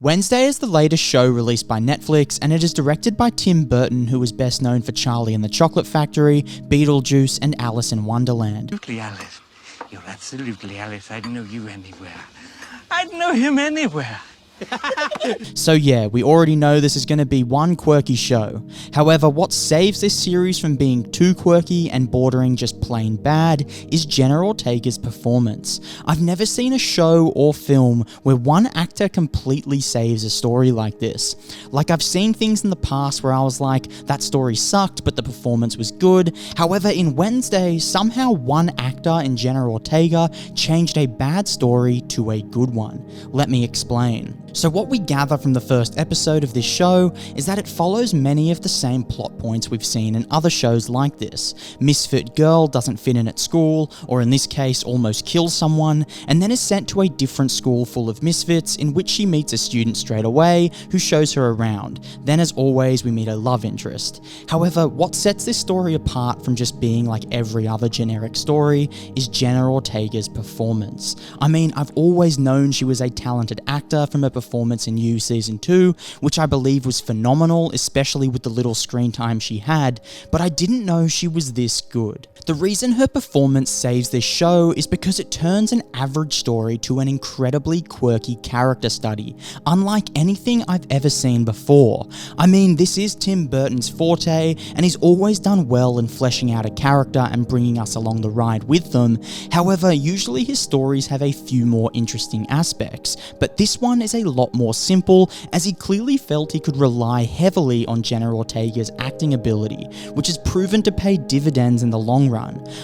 Wednesday is the latest show released by Netflix, and it is directed by Tim Burton, who is best known for Charlie and the Chocolate Factory, Beetlejuice, and Alice in Wonderland. Absolutely, Alice. You're absolutely Alice. I'd know you anywhere. I'd know him anywhere. So yeah, we already know this is going to be one quirky show. However, what saves this series from being too quirky and bordering just plain bad is Jenna Ortega's performance. I've never seen a show or film where one actor completely saves a story like this. Like, I've seen things in the past where I was like, that story sucked, but the performance was good. However, in Wednesday, somehow one actor in Jenna Ortega changed a bad story to a good one. Let me explain. So what we gather from the first episode of this show is that it follows many of the same plot points we've seen in other shows like this. Misfit girl doesn't fit in at school, or in this case almost kills someone, and then is sent to a different school full of misfits in which she meets a student straight away who shows her around. Then, as always, we meet a love interest. However, what sets this story apart from just being like every other generic story is Jenna Ortega's performance. I mean, I've always known she was a talented actor from her performance in You Season 2, which I believe was phenomenal, especially with the little screen time she had, but I didn't know she was this good. The reason her performance saves this show is because it turns an average story to an incredibly quirky character study, unlike anything I've ever seen before. I mean, this is Tim Burton's forte, and he's always done well in fleshing out a character and bringing us along the ride with them. However, usually his stories have a few more interesting aspects, but this one is a lot more simple, as he clearly felt he could rely heavily on Jenna Ortega's acting ability, which has proven to pay dividends in the long run.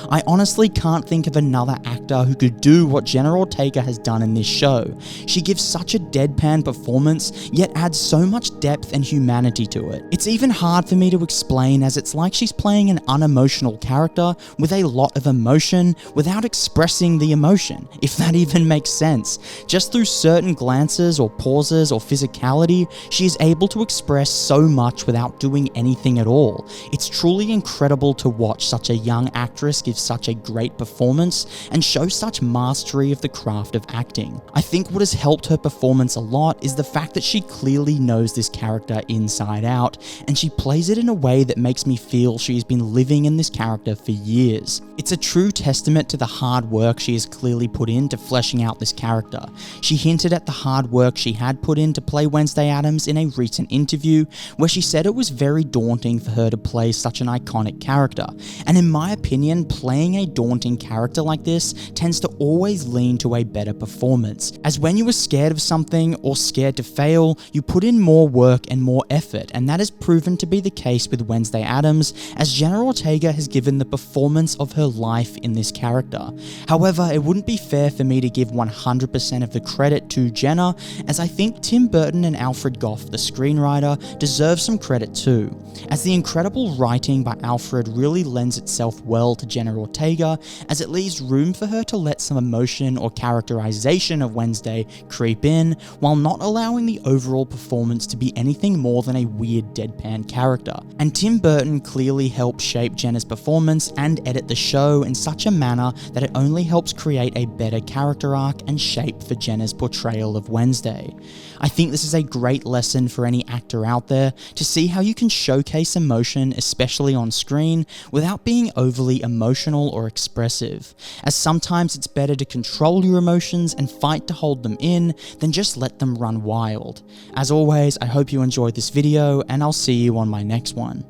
I honestly can't think of another actor who could do what Jenna Ortega has done in this show. She gives such a deadpan performance, yet adds so much depth and humanity to it. It's even hard for me to explain, as it's like she's playing an unemotional character with a lot of emotion without expressing the emotion, if that even makes sense. Just through certain glances or pauses or physicality, she is able to express so much without doing anything at all. It's truly incredible to watch such a young actress give such a great performance and show such mastery of the craft of acting. I think what has helped her performance a lot is the fact that she clearly knows this character inside out, and she plays it in a way that makes me feel she has been living in this character for years. It's a true testament to the hard work she has clearly put into fleshing out this character. She hinted at the hard work she had put in to play Wednesday Addams in a recent interview, where she said it was very daunting for her to play such an iconic character. And in my opinion, playing a daunting character like this tends to always lean to a better performance, as when you are scared of something or scared to fail, you put in more work and more effort, and that has proven to be the case with Wednesday Addams, as Jenna Ortega has given the performance of her life in this character. However, it wouldn't be fair for me to give 100% of the credit to Jenna, as I think Tim Burton and Alfred Goff, the screenwriter, deserve some credit too, as the incredible writing by Alfred really lends itself well to Jenna Ortega, as it leaves room for her to let some emotion or characterization of Wednesday creep in, while not allowing the overall performance to be anything more than a weird deadpan character. And Tim Burton clearly helped shape Jenna's performance and edit the show in such a manner that it only helps create a better character arc and shape for Jenna's portrayal of Wednesday. I think this is a great lesson for any actor out there to see how you can showcase emotion, especially on screen, without being overly emotional or expressive, as sometimes it's better to control your emotions and fight to hold them in than just let them run wild. As always, I hope you enjoyed this video, and I'll see you on my next one.